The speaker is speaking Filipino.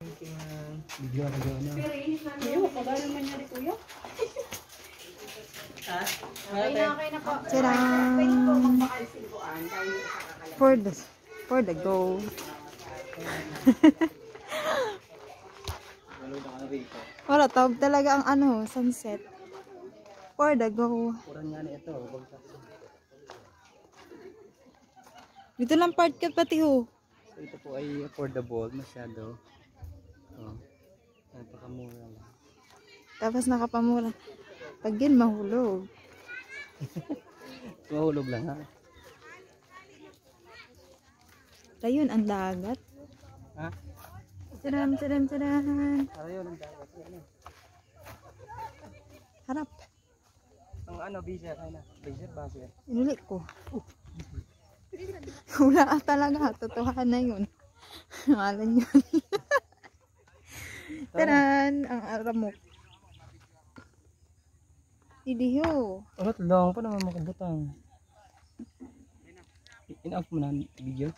Video na. Iyo, kagano man niya kuya? Okay na po. Tadaan! Pwede po magbakal silbuan dahil sa kakalagay. For the go. Wala, tawag talaga ang ano, sunset. For the go. Kurang nga na ito. Dito lang part ka pati ho. So ito po ay affordable masyado. Oh. Napakamura lang. Tapos nakapamura. Pag yun, mahulog. Mahulog lang ha. Ayun, ang dagat. Ha? Tadaan, tadaan, tadaan. Para yun ang dagat. Harap. Ang ano, biser, ay na. Biser, baser. Inuli ko. Wala talaga. Totohanan na yun. Ngalan yun. Tadaan, ang aramok. Idiho. Ulat lang pa naman makabutang. In-off mo na ang video.